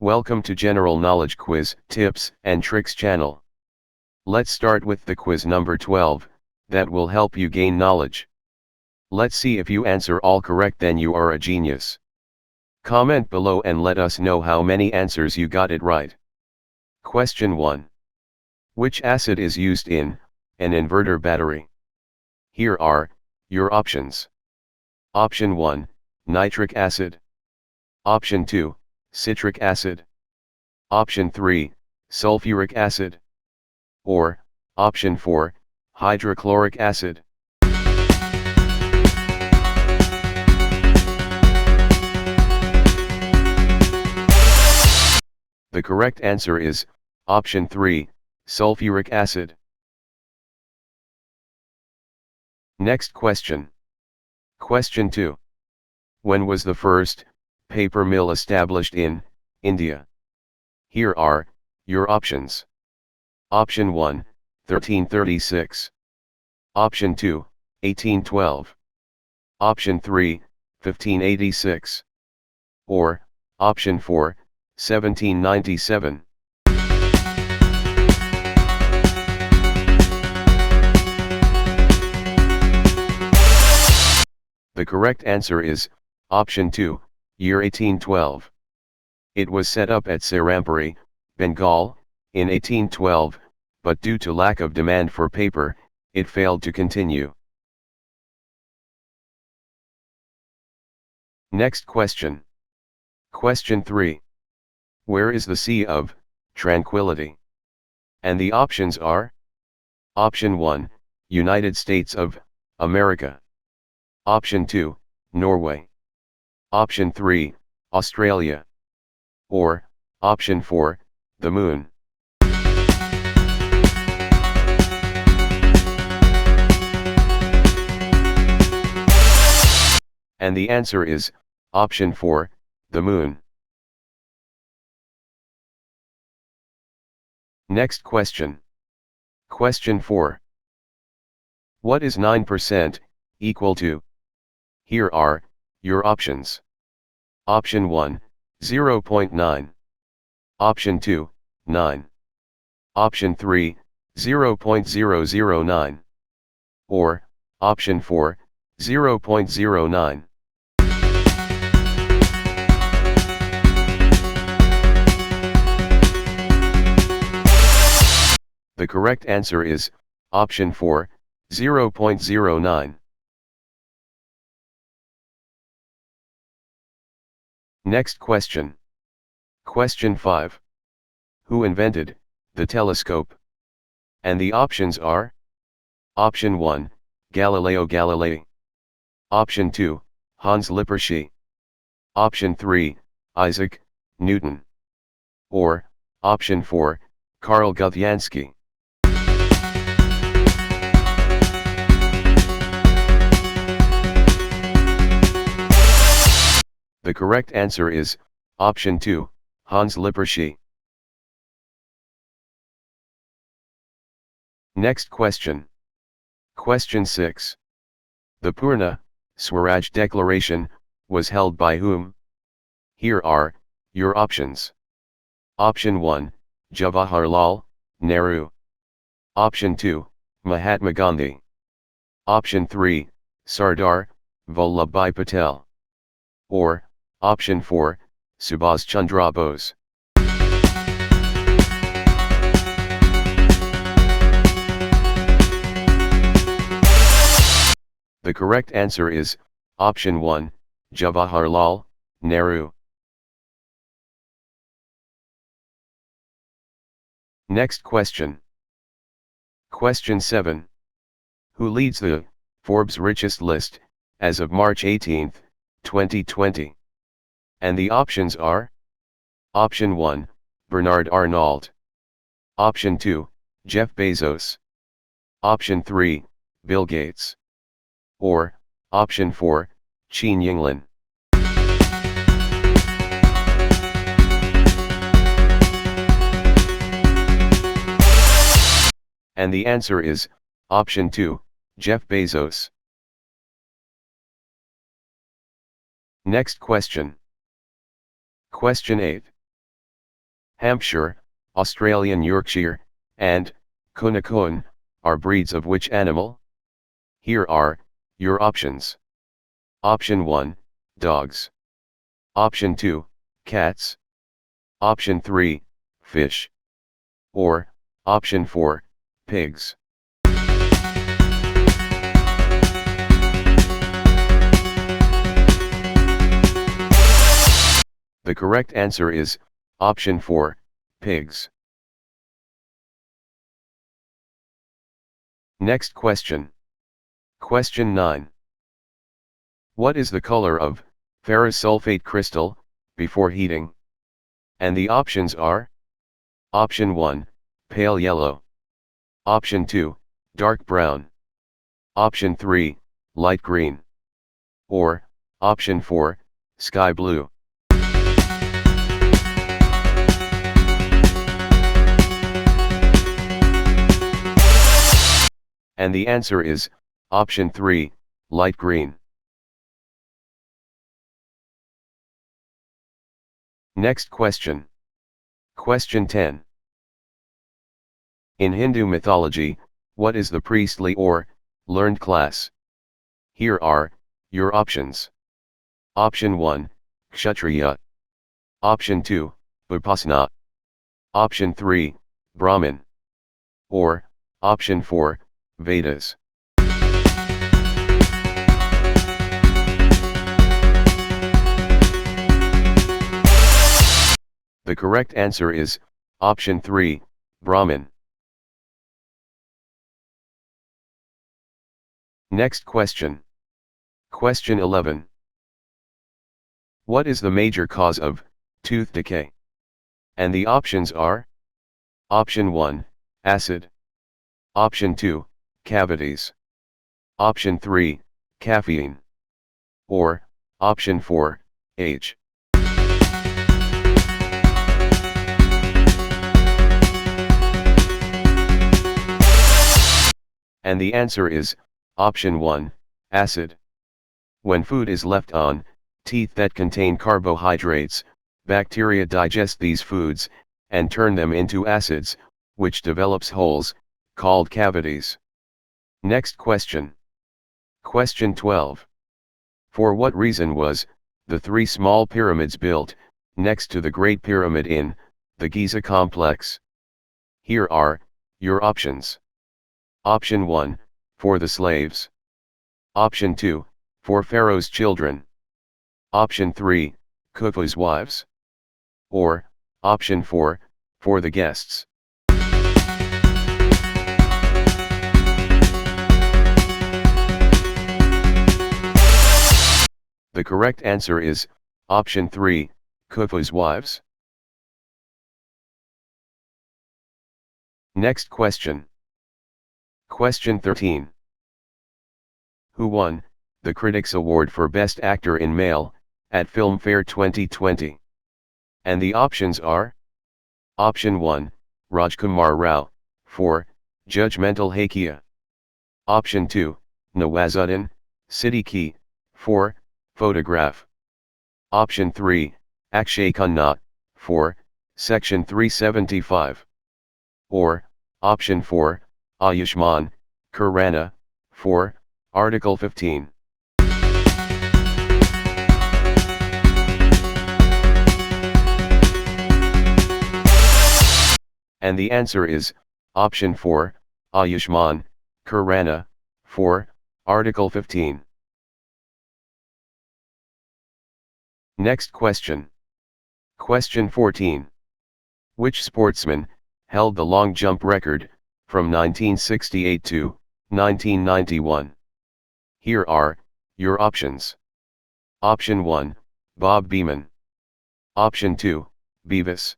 Welcome to General Knowledge Quiz, Tips and Tricks channel. Let's start with the quiz number 12, that will help you gain knowledge. Let's see if you answer all correct, then you are a genius. Comment below and let us know how many answers you got it right. Question 1. Which acid is used in an inverter battery? Here are your options. Option 1, nitric acid. Option 2, citric acid. Option 3, sulfuric acid. Or, option 4, hydrochloric acid. The correct answer is, option 3, sulfuric acid. Next question. Question 2. When was the first paper mill established in India? Here are your options. Option 1, 1336. Option 2, 1812. Option 3, 1586. Or, option 4, 1797. The correct answer is, option 2, year 1812. It was set up at Serampuri, Bengal, in 1812, but due to lack of demand for paper, it failed to continue. Next question. Question 3. Where is the Sea of Tranquility? And the options are: Option 1, United States of America. Option 2, Norway. Option 3, Australia. Or, option 4, the Moon. And the answer is, option 4, the Moon. Next question. Question 4. What is 9% equal to? Here are your options. Option 1, 0.9. Option 2, 9. Option 3, 0.009. Or, option 4, 0.09. The correct answer is, option 4, 0.09. Next question. Question 5. Who invented the telescope? And the options are: Option 1, Galileo Galilei. Option 2, Hans Lippershey. Option 3, Isaac Newton. Or, option 4, Carl Gutjansky. The correct answer is, option 2, Hans Lippershey. Next question. Question 6. The Purna Swaraj Declaration was held by whom? Here are your options. Option 1, Jawaharlal Nehru. Option 2, Mahatma Gandhi. Option 3, Sardar Vallabhbhai Patel. Or, option 4, Subhas Chandra Bose. The correct answer is, option 1, Jawaharlal Nehru. Next question. Question 7. Who leads the Forbes richest list as of March 18, 2020? And the options are: Option 1, Bernard Arnault. Option 2, Jeff Bezos. Option 3, Bill Gates. Or, option 4, Qin Yinglin. And the answer is, option 2, Jeff Bezos. Next question. Question 8. Hampshire, Australian Yorkshire, and Conocimiento are breeds of which animal? Here are your options. Option 1, dogs. Option 2, cats. Option 3, fish. Or, option 4, pigs. The correct answer is, option 4, pigs. Next question. Question 9. What is the color of ferrous sulfate crystal before heating? And the options are: option 1, pale yellow. Option 2, dark brown. Option 3, light green. Or, option 4, sky blue. And the answer is, option 3, light green. Next question. Question 10. In Hindu mythology, what is the priestly or learned class? Here are your options. Option 1, Kshatriya. Option 2, Upasana. Option 3, Brahmin. Or, option 4, Vedas. The correct answer is, option 3, Brahmin. Next question. Question 11. What is the major cause of tooth decay? And the options are: option 1, acid. Option 2, cavities. Option 3, caffeine. Or, option 4, age. And the answer is, option 1, acid. When food is left on teeth that contain carbohydrates, bacteria digest these foods, and turn them into acids, which develops holes, called cavities. Next question. Question 12. For what reason was the 3 small pyramids built next to the Great Pyramid in the Giza complex? Here are your options. Option 1, for the slaves. Option 2, for Pharaoh's children. Option 3, Khufu's wives. Or, option 4, for the guests. The correct answer is, option 3, Khufu's wives. Next question. Question 13. Who won the Critics' Award for Best Actor in Male at Filmfare 2020? And the options are: option 1, Rajkumar Rao, for Judgmental Hakia. Option 2, Nawazuddin Siddiqui, for Photograph. Option 3, Akshay Khanna, for Section 375. Or, option 4, Ayushmann Khurrana, for Article 15. And the answer is, option 4, Ayushmann Khurrana, for Article 15. Next question. Question 14. Which sportsman held the long jump record from 1968 to 1991? Here are your options. Option 1, Bob Beamon. Option 2, Beavis.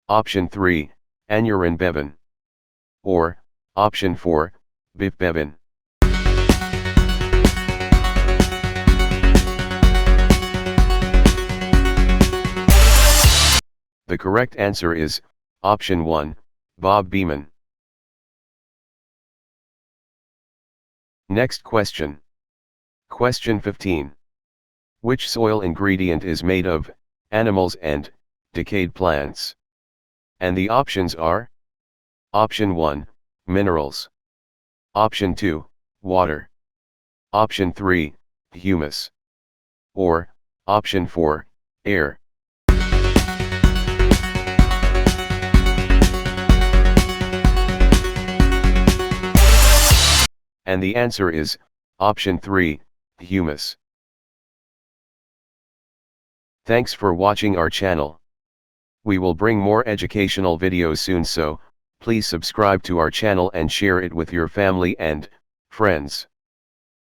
Option 3, Aneurin Bevan. Or, option 4, Biff Bevan. The correct answer is, option 1, Bob Beamon. Next question. Question 15. Which soil ingredient is made of animals and decayed plants? And the options are: Option 1, minerals. Option 2, water. Option 3, humus. Or, Option 4, air. And the answer is, Option 3, humus. Thanks for watching our channel. We will bring more educational videos soon, so please subscribe to our channel and share it with your family and friends.